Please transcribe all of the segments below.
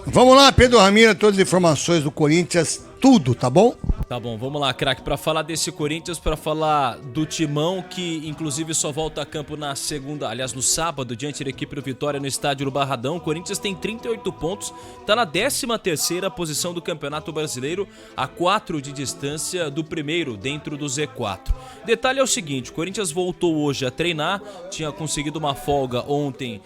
Vamos lá, Pedro Ramiro, todas as informações do Corinthians, tudo, tá bom? Tá bom, vamos lá, craque, pra falar desse Corinthians, pra falar do Timão, que inclusive só volta a campo na segunda, aliás, no sábado, diante da equipe do Vitória no estádio do Barradão. O Corinthians tem 38 pontos, tá na 13ª posição do Campeonato Brasileiro, a 4 de distância do primeiro, dentro do Z4. Detalhe é o seguinte, o Corinthians voltou hoje a treinar, tinha conseguido uma folga ontem,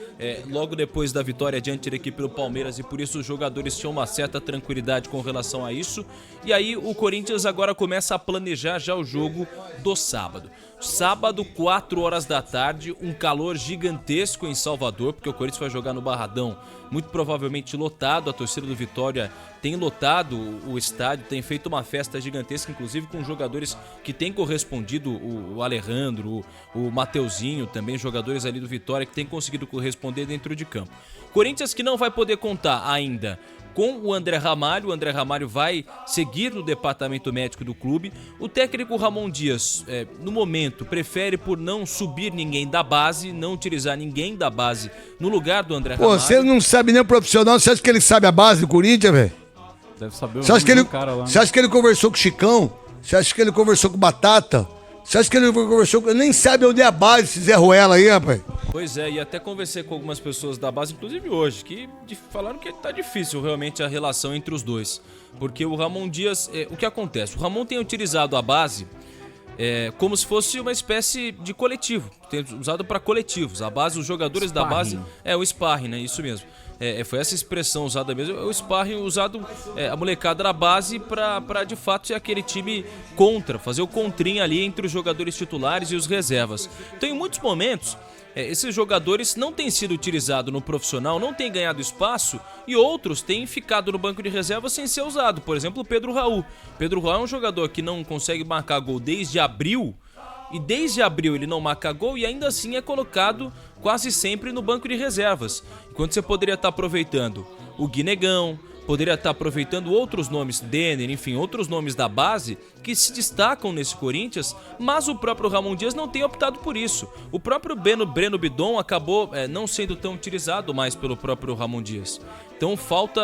logo depois da vitória diante da equipe do Palmeiras, e por isso os jogadores tinham uma certa tranquilidade com relação a isso. E aí o Corinthians agora começa a planejar já o jogo do sábado. Sábado, 4 horas da tarde, um calor gigantesco em Salvador, porque o Corinthians vai jogar no Barradão, muito provavelmente lotado. A torcida do Vitória tem lotado o estádio, tem feito uma festa gigantesca, inclusive com jogadores que têm correspondido, o Alejandro, o Mateuzinho, também jogadores ali do Vitória que têm conseguido corresponder dentro de campo. Corinthians que não vai poder contar ainda com o André Ramalho. O André Ramalho vai seguir no departamento médico do clube. O técnico Ramon Dias, no momento, prefere por não subir ninguém da base, não utilizar ninguém da base no lugar do André Ramalho. Pô, você não sabe nem o profissional, você acha que ele sabe a base do Corinthians, velho? Deve saber o Você acha que nome ele, do cara lá. você acha que ele conversou com o Chicão? Você acha que ele conversou com o Batata? Você acha que ele conversou com... Nem sabe onde é a base, esse Zé Ruela aí, rapaz. Pois é, e até conversei com algumas pessoas da base, inclusive hoje, que falaram que tá difícil realmente a relação entre os dois. Porque o Ramon Dias, o que acontece? O Ramon tem utilizado a base como se fosse uma espécie de coletivo, tem usado para coletivos. A base, os jogadores da base, o sparring, né? Isso mesmo. Foi essa expressão usada mesmo, o sparring usado, a molecada da base para de fato ser aquele time contra, fazer o contrinho ali entre os jogadores titulares e os reservas. Então em muitos momentos, esses jogadores não têm sido utilizados no profissional, não têm ganhado espaço, e outros têm ficado no banco de reserva sem ser usado. Por exemplo, o Pedro Raul. Pedro Raul é um jogador que não consegue marcar gol desde abril, e desde abril ele não marca gol e ainda assim é colocado quase sempre no banco de reservas. Enquanto você poderia estar aproveitando o Guinegão, poderia estar aproveitando outros nomes, Denner, enfim, outros nomes da base que se destacam nesse Corinthians, mas o próprio Ramon Dias não tem optado por isso. O próprio Breno Bidon acabou não sendo tão utilizado mais pelo próprio Ramon Dias. Então falta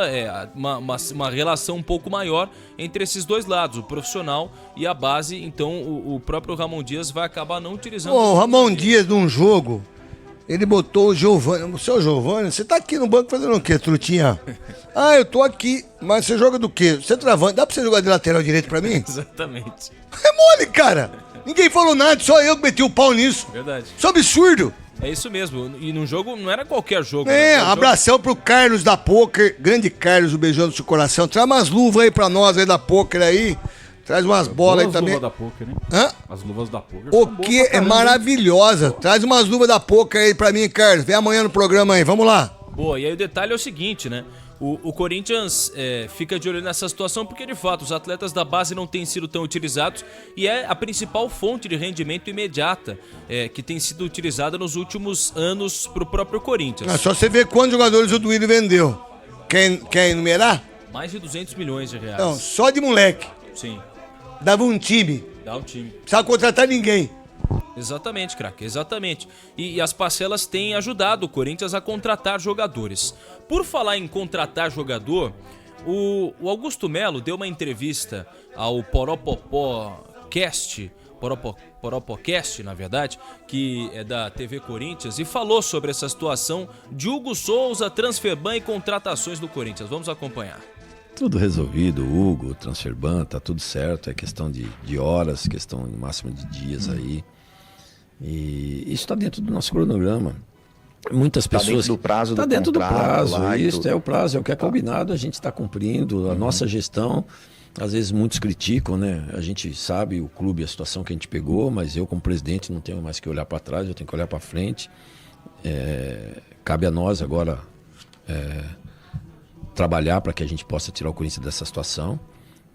uma relação um pouco maior entre esses dois lados, o profissional e a base. Então o próprio Ramon Dias vai acabar não utilizando... O Ramon Dias, num jogo, ele botou o Giovani. O seu Giovani, você tá aqui no banco fazendo o quê, trutinha? Ah, eu tô aqui, mas você joga do quê? Você travando, dá pra você jogar de lateral direito pra mim? Exatamente. É mole, cara. Ninguém falou nada, só eu que meti o pau nisso. Verdade. Isso é absurdo. É isso mesmo. E no jogo, não era qualquer jogo. Abração pro Carlos da Poker. Grande Carlos, um beijão no seu coração. Traz umas luvas aí pra nós aí da Poker aí. Traz umas bolas aí também. As luvas da Poker, né? Hã? As luvas da Poker. O que é maravilhosa. Traz umas luvas da Poker aí pra mim, Carlos. Vem amanhã no programa aí, vamos lá. Boa, e aí o detalhe é o seguinte, né? O Corinthians fica de olho nessa situação porque, de fato, os atletas da base não têm sido tão utilizados e é a principal fonte de rendimento imediata que tem sido utilizada nos últimos anos pro próprio Corinthians. É só você ver quantos jogadores o Duílio vendeu. Quer enumerar? Mais de 200 milhões de reais. Não, só de moleque. Sim. Dava um time. Dá um time. Não precisava contratar ninguém. Exatamente, craque, exatamente. E as parcelas têm ajudado o Corinthians a contratar jogadores. Por falar em contratar jogador, o Augusto Melo deu uma entrevista ao Poropopocast, na verdade, que é da TV Corinthians, e falou sobre essa situação de Hugo Souza, Transferban e contratações do Corinthians. Vamos acompanhar. Tudo resolvido, Hugo, Transferban, tá tudo certo, é questão de horas, questão no máximo de dias aí. E isso está dentro do nosso cronograma. Muitas pessoas... Está dentro do prazo do contrato. Está dentro do prazo, isso é o prazo, é o que é combinado, a gente está cumprindo. A nossa gestão, às vezes muitos criticam, né? A gente sabe o clube, a situação que a gente pegou, mas eu como presidente não tenho mais que olhar para trás, eu tenho que olhar para frente. Cabe a nós agora trabalhar para que a gente possa tirar o Corinthians dessa situação.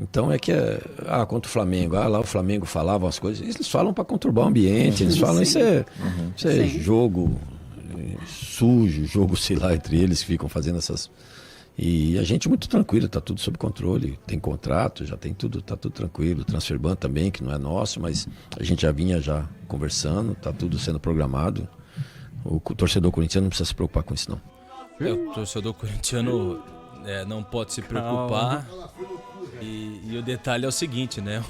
Então contra o Flamengo, lá o Flamengo falava as coisas, eles falam para conturbar o ambiente, eles falam, isso é jogo sujo, jogo, sei lá, entre eles ficam fazendo essas... E a gente muito tranquilo, tá tudo sob controle, tem contrato, já tem tudo, tá tudo tranquilo, Transferban também, que não é nosso, mas a gente já vinha conversando, tá tudo sendo programado. O torcedor corintiano não precisa se preocupar com isso, não. O torcedor corintiano não pode se preocupar. E o detalhe é o seguinte, né?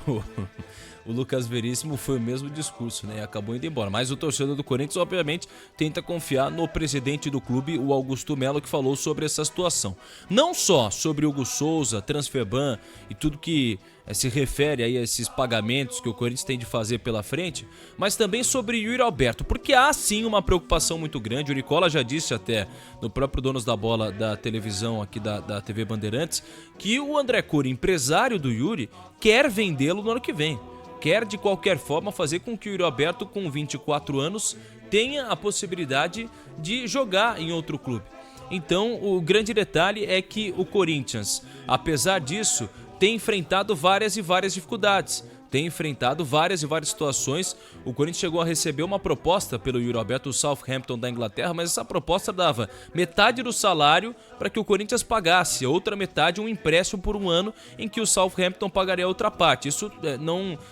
O Lucas Veríssimo foi o mesmo discurso, né? E acabou indo embora. Mas o torcedor do Corinthians, obviamente, tenta confiar no presidente do clube, o Augusto Melo, que falou sobre essa situação. Não só sobre Hugo Souza, Transferban e tudo que se refere aí a esses pagamentos que o Corinthians tem de fazer pela frente, mas também sobre Yuri Alberto, porque há sim uma preocupação muito grande. O Nicola já disse até no próprio Donos da Bola da televisão aqui da TV Bandeirantes que o André Cury, empresário do Yuri, quer vendê-lo no ano que vem. Quer de qualquer forma fazer com que o Yuri Alberto, com 24 anos, tenha a possibilidade de jogar em outro clube. Então, o grande detalhe é que o Corinthians, apesar disso, tem enfrentado várias e várias dificuldades. Tem enfrentado várias e várias situações. O Corinthians chegou a receber uma proposta pelo Yuri Alberto, o Southampton da Inglaterra, mas essa proposta dava metade do salário para que o Corinthians pagasse, outra metade um empréstimo por um ano em que o Southampton pagaria a outra parte. Isso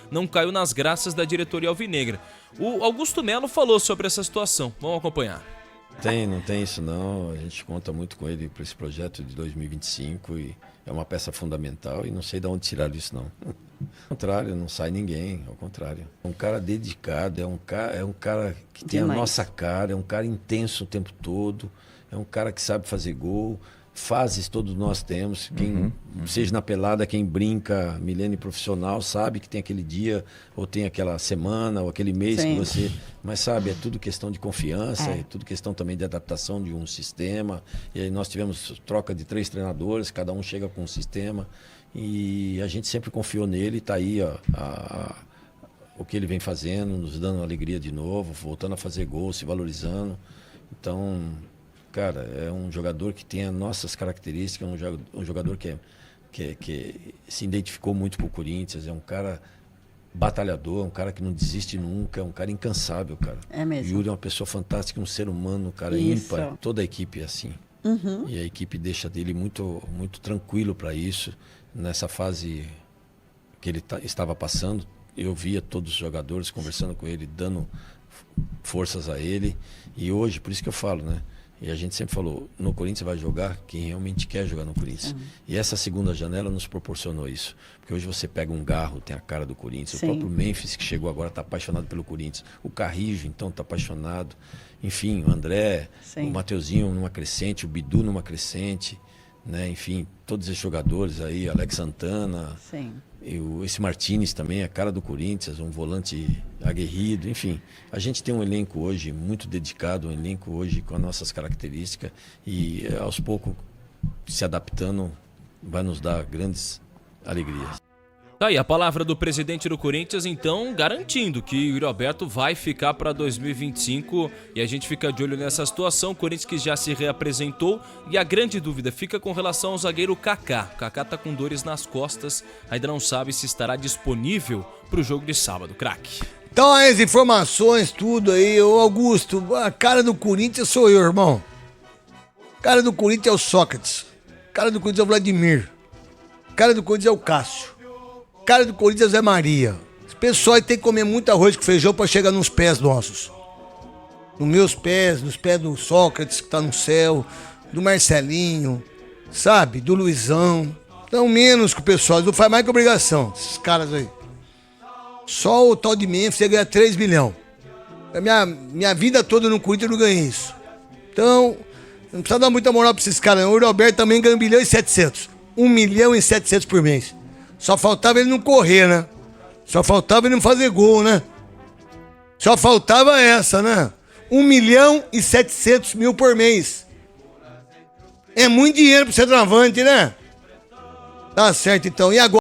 não caiu nas graças da diretoria alvinegra. O Augusto Melo falou sobre essa situação. Vamos acompanhar. Não tem isso não. A gente conta muito com ele para esse projeto de 2025 e é uma peça fundamental e não sei de onde tirar isso não. Ao contrário, não sai ninguém, ao contrário. É um cara dedicado, é um cara que tem a nossa cara, é um cara intenso o tempo todo, é um cara que sabe fazer gol. Fases todos nós temos, seja na pelada, quem brinca milênio profissional sabe que tem aquele dia, ou tem aquela semana, ou aquele mês que você... Mas sabe, é tudo questão de confiança, é tudo questão também de adaptação de um sistema. E aí nós tivemos troca de 3 treinadores, cada um chega com um sistema, e a gente sempre confiou nele, está aí ó, o que ele vem fazendo, nos dando alegria de novo, voltando a fazer gol, se valorizando. Então... Cara, é um jogador que tem as nossas características, um jogador que se identificou muito com o Corinthians, é um cara batalhador, um cara que não desiste nunca, é um cara incansável, cara. É mesmo. Yuri é uma pessoa fantástica, um ser humano, um cara ímpar. Toda a equipe é assim. E a equipe deixa dele muito, muito tranquilo para isso. Nessa fase que ele estava passando, eu via todos os jogadores conversando com ele, dando forças a ele. E hoje, por isso que eu falo, né? E a gente sempre falou, no Corinthians vai jogar quem realmente quer jogar no Corinthians. E essa segunda janela nos proporcionou isso. Porque hoje você pega um Garro, tem a cara do Corinthians. O próprio Memphis, que chegou agora, está apaixonado pelo Corinthians. O Carrijo, então, está apaixonado. Enfim, o André, o Mateuzinho numa crescente, o Bidu numa crescente. Né? Enfim, todos esses jogadores aí, Alex Santana... esse Martínez também, a cara do Corinthians, um volante aguerrido, enfim. A gente tem um elenco hoje muito dedicado, um elenco hoje com as nossas características e aos poucos se adaptando vai nos dar grandes alegrias. Tá aí a palavra do presidente do Corinthians, então, garantindo que o Yuri Alberto vai ficar para 2025 e a gente fica de olho nessa situação. O Corinthians que já se reapresentou e a grande dúvida fica com relação ao zagueiro Kaká. O Kaká tá com dores nas costas, ainda não sabe se estará disponível para o jogo de sábado, craque. Então as informações, tudo aí, ô Augusto, a cara do Corinthians sou eu, irmão. A cara do Corinthians é o Sócrates. A cara do Corinthians é o Vladimir. A cara do Corinthians é o Cássio. Cara do Corinthians é Maria. Esse pessoal tem que comer muito arroz com feijão pra chegar nos pés nossos. Nos meus pés, nos pés do Sócrates, que tá no céu, do Marcelinho, sabe? Do Luizão. Não menos que o pessoal, não faz mais que obrigação, esses caras aí. Só o tal de Memphis ia ganhar 3 milhões. Minha vida toda no Corinthians eu não ganhei isso. Então, não precisa dar muita moral pra esses caras, não. O Roberto também ganha 1 milhão e 700. 1 milhão e 700 por mês. Só faltava ele não correr, né? Só faltava ele não fazer gol, né? Só faltava essa, né? 1 milhão e 700 mil por mês. É muito dinheiro pro centroavante, né? Tá certo, então. E agora?